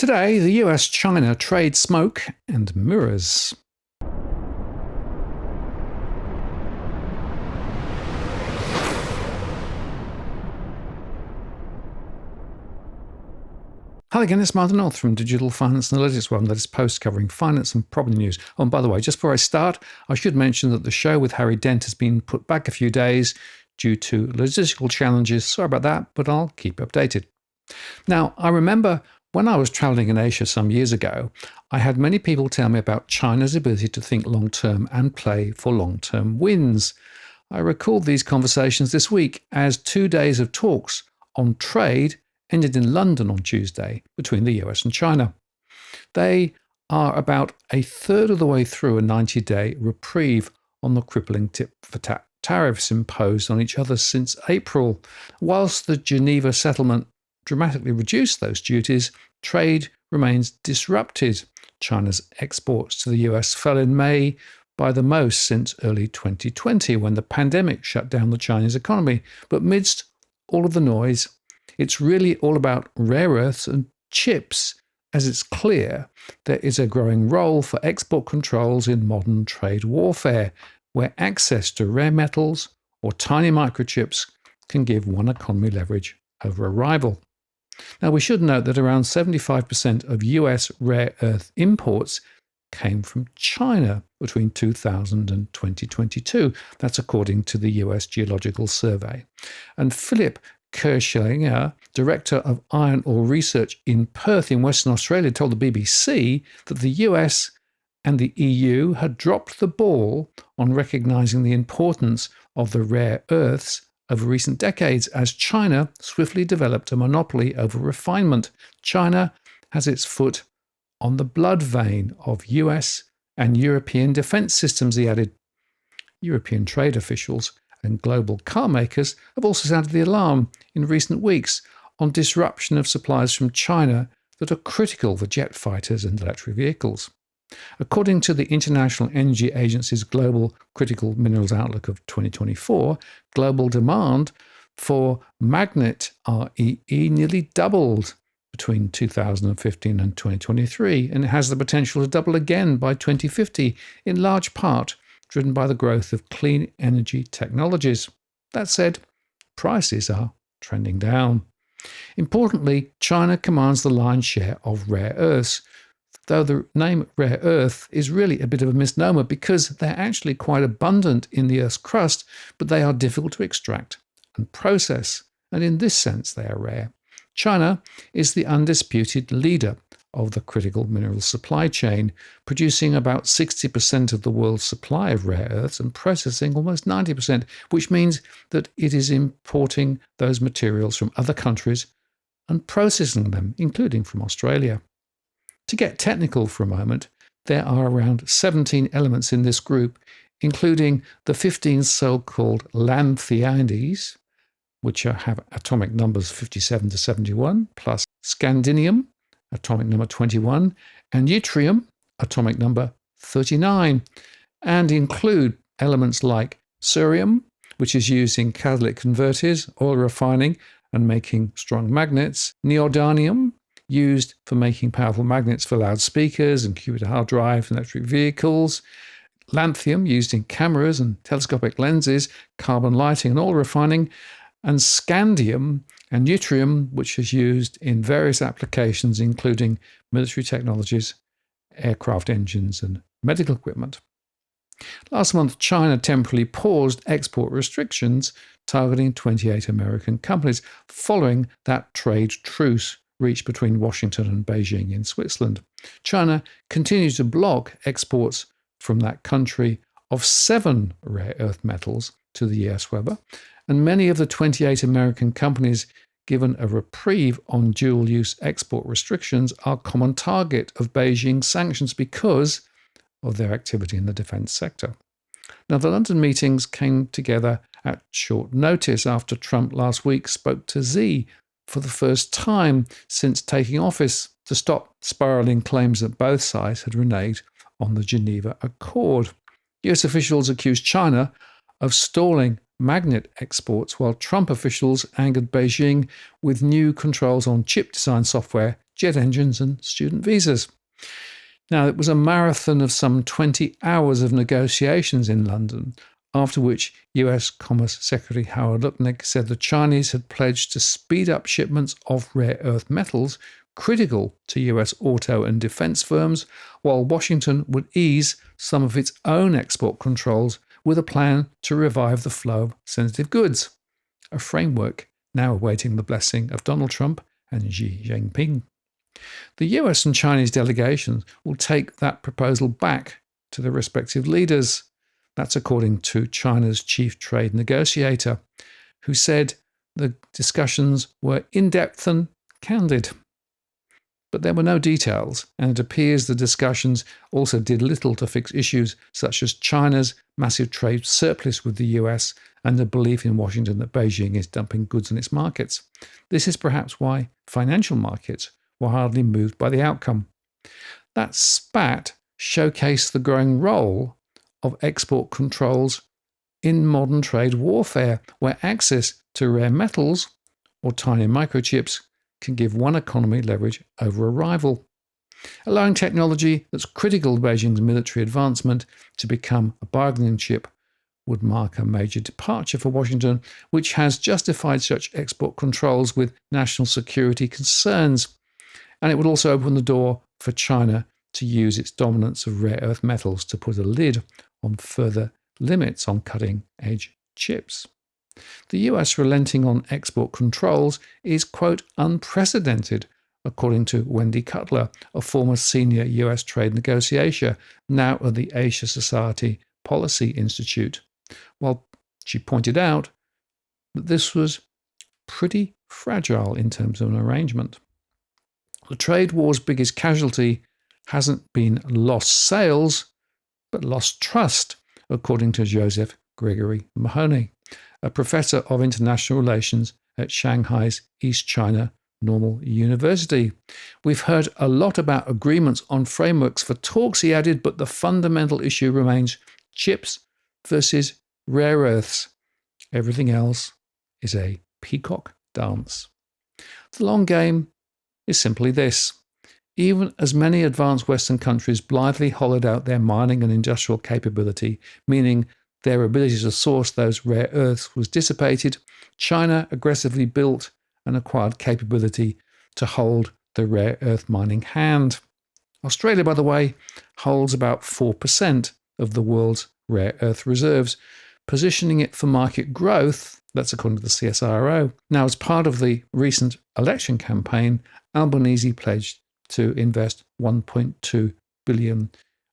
Today, the US-China trade smoke and mirrors. Hi again, it's Martin North from Digital Finance Analytics, where I'm the latest post covering finance and property news. Oh, and by the way, just before I start, I should mention that the show with Harry Dent has been put back a few days due to logistical challenges. Sorry about that, but I'll keep you updated. Now, I remember when I was traveling in Asia some years ago, I had many people tell me about China's ability to think long-term and play for long-term wins. I recalled these conversations this week as 2 days of talks on trade ended in London on Tuesday between the US and China. They are about a third of the way through a 90-day reprieve on the crippling tit-for-tat tariffs imposed on each other since April. Whilst the Geneva settlement dramatically reduced those duties, trade remains disrupted. China's exports to the US fell in May by the most since early 2020, when the pandemic shut down the Chinese economy. But amidst all of the noise, it's really all about rare earths and chips, as it's clear there is a growing role for export controls in modern trade warfare, where access to rare metals or tiny microchips can give one economy leverage over a rival. Now, we should note that around 75% of US rare earth imports came from China between 2000 and 2022. That's according to the US Geological Survey. And Philip Kirschlinger, Director of Iron Ore Research in Perth in Western Australia, told the BBC that the US and the EU had dropped the ball on recognising the importance of the rare earths over recent decades as China swiftly developed a monopoly over refinement. China has its foot on the blood vein of US and European defence systems, he added. European trade officials and global car makers have also sounded the alarm in recent weeks on disruption of supplies from China that are critical for jet fighters and electric vehicles. According to the International Energy Agency's Global Critical Minerals Outlook of 2024, global demand for magnet REE nearly doubled between 2015 and 2023, and it has the potential to double again by 2050, in large part driven by the growth of clean energy technologies. That said, prices are trending down. Importantly, China commands the lion's share of rare earths, though the name rare earth is really a bit of a misnomer because they're actually quite abundant in the Earth's crust, but they are difficult to extract and process, and in this sense they are rare. China is the undisputed leader of the critical mineral supply chain, producing about 60% of the world's supply of rare earths and processing almost 90%, which means that it is importing those materials from other countries and processing them, including from Australia. To get technical for a moment, there are around 17 elements in this group, including the 15 so-called lanthanides, which have atomic numbers 57 to 71, plus scandium, atomic number 21, and yttrium, atomic number 39, and include elements like cerium, which is used in catalytic converters, oil refining, and making strong magnets, neodymium, used for making powerful magnets for loudspeakers and computer hard drives and electric vehicles, lanthanum, used in cameras and telescopic lenses, carbon lighting and oil refining, and scandium and yttrium, which is used in various applications, including military technologies, aircraft engines, and medical equipment. Last month, China temporarily paused export restrictions targeting 28 American companies following that trade truce reached between Washington and Beijing in Switzerland. China continues to block exports from that country of 7 rare earth metals to the US, however, and many of the 28 American companies given a reprieve on dual-use export restrictions are common target of Beijing's sanctions because of their activity in the defence sector. Now, the London meetings came together at short notice after Trump last week spoke to Xi for the first time since taking office to stop spiralling claims that both sides had reneged on the Geneva Accord. US officials accused China of stalling magnet exports, while Trump officials angered Beijing with new controls on chip design software jet engines and student visas. Now, it was a marathon of some 20 hours of negotiations in London, after which US Commerce Secretary Howard Lutnick said the Chinese had pledged to speed up shipments of rare earth metals critical to US auto and defense firms, while Washington would ease some of its own export controls with a plan to revive the flow of sensitive goods, a framework now awaiting the blessing of Donald Trump and Xi Jinping. The US and Chinese delegations will take that proposal back to their respective leaders. That's according to China's chief trade negotiator, who said the discussions were in-depth and candid. But there were no details, and it appears the discussions also did little to fix issues such as China's massive trade surplus with the US and the belief in Washington that Beijing is dumping goods on its markets. This is perhaps why financial markets were hardly moved by the outcome. That spat showcased the growing role of export controls in modern trade warfare, where access to rare metals or tiny microchips can give one economy leverage over a rival. Allowing technology that's critical to Beijing's military advancement to become a bargaining chip would mark a major departure for Washington, which has justified such export controls with national security concerns. And it would also open the door for China to use its dominance of rare earth metals to put a lid on further limits on cutting-edge chips. The US relenting on export controls is, quote, unprecedented, according to Wendy Cutler, a former senior US trade negotiator, now at the Asia Society Policy Institute, while she pointed out that this was pretty fragile in terms of an arrangement. The trade war's biggest casualty hasn't been lost sales, but lost trust, according to Joseph Gregory Mahoney, a professor of international relations at Shanghai's East China Normal University. We've heard a lot about agreements on frameworks for talks, he added, but the fundamental issue remains chips versus rare earths. Everything else is a peacock dance. The long game is simply this. Even as many advanced Western countries blithely hollowed out their mining and industrial capability, meaning their ability to source those rare earths was dissipated, China aggressively built and acquired capability to hold the rare earth mining hand. Australia, by the way, holds about 4% of the world's rare earth reserves, positioning it for market growth. That's according to the CSIRO. Now, as part of the recent election campaign, Albanese pledged to invest 1.2 billion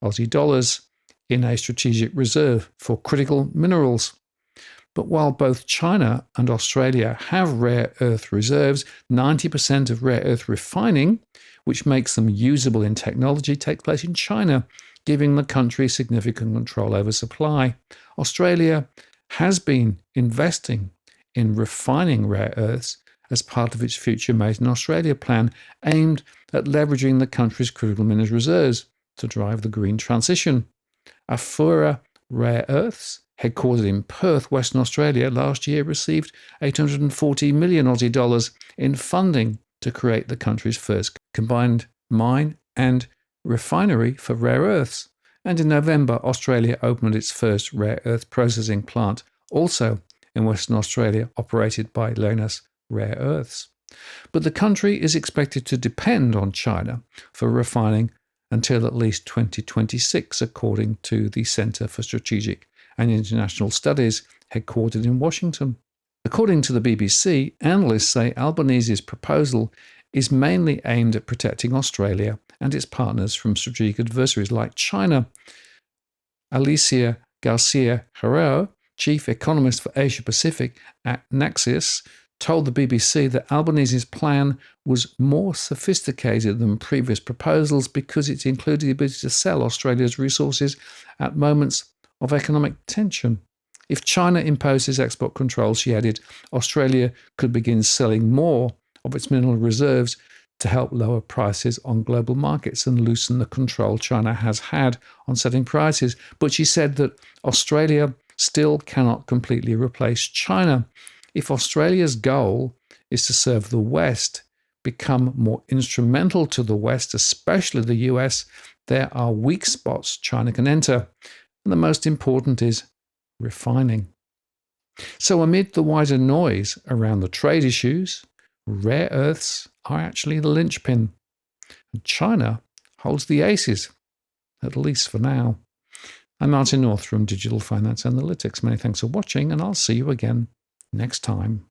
Aussie dollars in a strategic reserve for critical minerals. But while both China and Australia have rare earth reserves, 90% of rare earth refining, which makes them usable in technology, takes place in China, giving the country significant control over supply. Australia has been investing in refining rare earths as part of its Future Made in Australia plan, aimed at leveraging the country's critical minerals reserves to drive the green transition. Afura Rare Earths, headquartered in Perth, Western Australia, last year received 840 million Aussie dollars in funding to create the country's first combined mine and refinery for rare earths. And in November, Australia opened its first rare earth processing plant, also in Western Australia, operated by Lynas Rare Earths. But the country is expected to depend on China for refining until at least 2026, according to the Centre for Strategic and International Studies, headquartered in Washington. According to the BBC, analysts say Albanese's proposal is mainly aimed at protecting Australia and its partners from strategic adversaries like China. Alicia Garcia Herrero, chief economist for Asia Pacific at Naxos, told the BBC that Albanese's plan was more sophisticated than previous proposals because it included the ability to sell Australia's resources at moments of economic tension. If China imposes export controls, she added, Australia could begin selling more of its mineral reserves to help lower prices on global markets and loosen the control China has had on setting prices. But she said that Australia still cannot completely replace China. If Australia's goal is to serve the West, become more instrumental to the West, especially the US, there are weak spots China can enter. And the most important is refining. So amid the wider noise around the trade issues, rare earths are actually the linchpin. And China holds the aces, at least for now. I'm Martin North from Digital Finance Analytics. Many thanks for watching, and I'll see you again next time.